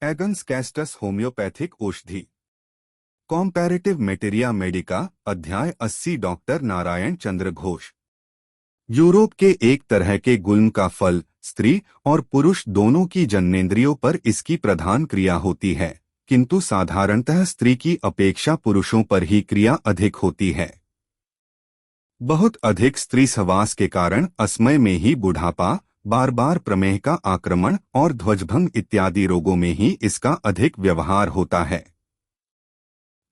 एगन्स castus homeopathic औषधि। कॉम्पैरेटिव मेटेरिया Medica अध्याय 80 doctor Narayan चंद्र Ghosh. Europe के एक तरह के गुल्म का फल स्त्री और पुरुष दोनों की जननेंद्रियों पर इसकी प्रधान क्रिया होती है, किंतु साधारणतः स्त्री की अपेक्षा पुरुषों पर ही क्रिया अधिक होती है। बहुत अधिक स्त्री सहवास के कारण असमय में ही बुढ़ापा, बार बार प्रमेह का आक्रमण और ध्वजभंग इत्यादि रोगों में ही इसका अधिक व्यवहार होता है।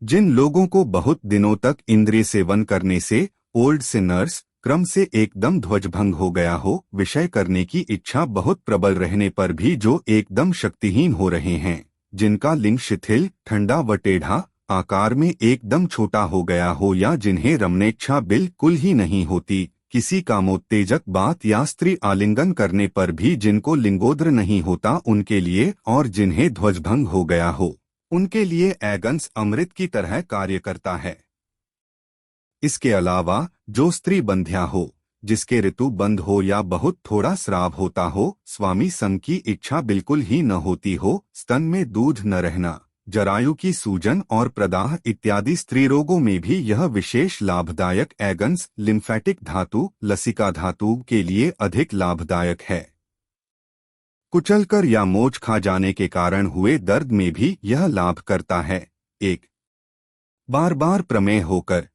जिन लोगों को बहुत दिनों तक इंद्रिय सेवन करने से ओल्ड सिनर्स क्रम से एकदम ध्वजभंग हो गया हो, विषय करने की इच्छा बहुत प्रबल रहने पर भी जो एकदम शक्तिहीन हो रहे हैं, जिनका लिंग शिथिल, ठंडा व टेढ़ा, आकार में एकदम छोटा हो गया हो, या जिन्हें रमणेच्छा बिल्कुल ही नहीं होती, किसी कामोत्तेजक बात या स्त्री आलिंगन करने पर भी जिनको लिंगोद्र नहीं होता उनके लिए, और जिन्हें ध्वजभंग हो गया हो उनके लिए एगन्स अमृत की तरह कार्य करता है। इसके अलावा जो स्त्री बंध्या हो, जिसके ऋतु बंद हो या बहुत थोड़ा स्राव होता हो, स्वामी संग की इच्छा बिल्कुल ही न होती हो, स्तन में दूध न रहना, जरायु की सूजन और प्रदाह इत्यादि स्त्री रोगों में भी यह विशेष लाभदायक एगन्स लिम्फेटिक धातु लसिका धातु के लिए अधिक लाभदायक है। कुचलकर या मोच खा जाने के कारण हुए दर्द में भी यह लाभ करता है। एक बार बार प्रमेह होकर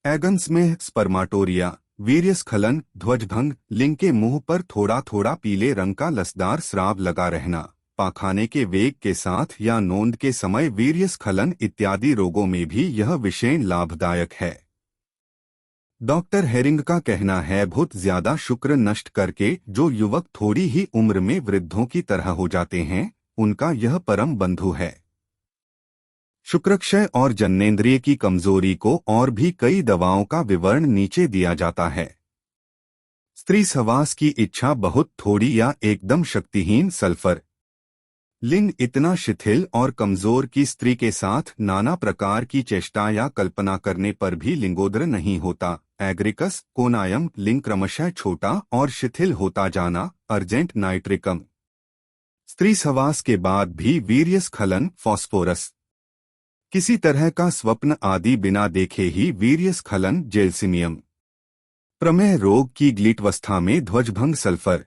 एगन्स में स्पर्माटोरिया, वीर्यस्खलन, ध्वजभंग, लिंग के मुंह पर थोड़ा थोड़ा पीले रंग का लसदार स्राव लगा रहना, पाखाने के वेग के साथ या नोंद के समय वीर्यस्खलन इत्यादि रोगों में भी यह विशेष लाभदायक है। डॉक्टर हेरिंग का कहना है, बहुत ज्यादा शुक्र नष्ट करके जो युवक थोड़ी ही उम्र में वृद्धों की तरह हो जाते हैं, उनका यह परम बंधु है। शुक्रक्षय और जननेंद्रिय की कमजोरी को और भी कई दवाओं का विवरण नीचे दिया जाता है। स्त्री सहवास की इच्छा बहुत थोड़ी या एकदम शक्तिहीन, सल्फर। लिंग इतना शिथिल और कमजोर कि स्त्री के साथ नाना प्रकार की चेष्टा या कल्पना करने पर भी लिंगोद्र नहीं होता, एग्रिकस कोनायम। लिंग क्रमशः छोटा और शिथिल होता जाना, अर्जेंट नाइट्रिकम। स्त्री सहवास के बाद भी वीर्यस्खलन, फॉस्फोरस। किसी तरह का स्वप्न आदि बिना देखे ही वीर्यस्खलन, जेल्सिमियम। प्रमेह रोग की ग्लीटवस्था में ध्वजभंग, सल्फर।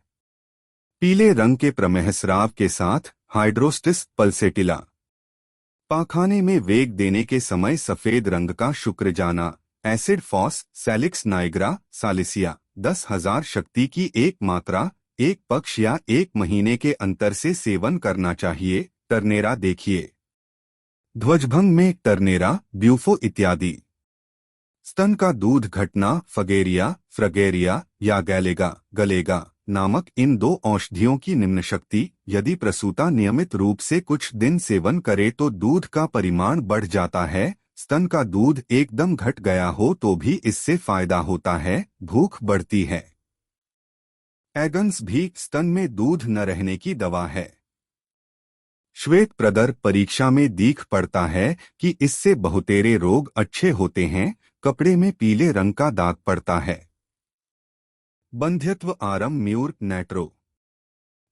पीले रंग के प्रमेह स्राव के साथ हाइड्रोस्टिस पल्सेटिला। पाखाने में वेग देने के समय सफेद रंग का शुक्र जाना, एसिड फॉस, सैलिक्स नाइग्रा, सालिसिया। 10,000 शक्ति की एक मात्रा, एक पक्ष या एक महीने के अंतर से सेवन करना चाहिए। टर्नेरा देखिए। ध्वजभंग में टर्नेरा, ब्यूफो इत्यादि। स्तन का दूध घटना, फगेरिया, फ्रगेरिया या गलेगा नामक इन दो औषधियों की निम्न शक्ति। यदि प्रसूता नियमित रूप से कुछ दिन सेवन करे तो दूध का परिमाण बढ़ जाता है। स्तन का दूध एकदम घट गया हो तो भी इससे फायदा होता है, भूख बढ़ती है। एगन्स भी स्तन में दूध न रहने की दवा है। श्वेत प्रदर परीक्षा में दीख पड़ता है कि इससे बहुतेरे रोग अच्छे होते हैं। कपड़े में पीले रंग का दाग पड़ता है। बंध्यत्व आरम, म्यूर, नैट्रो।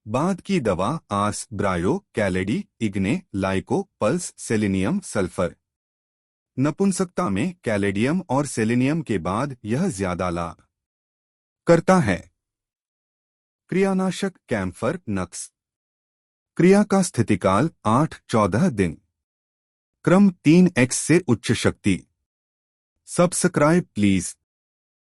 बाद की दवा आस, ब्रायो, कैलेडी, इग्ने, लाइको, पल्स, सेलेनियम, सल्फर। नपुंसकता में कैलेडियम और सेलेनियम के बाद यह ज्यादा लाभ करता है। क्रियानाशक कैम्फर, नक्स। क्रिया का स्थितिकाल 8-14 दिन। क्रम 3x से उच्च शक्ति। Subscribe please.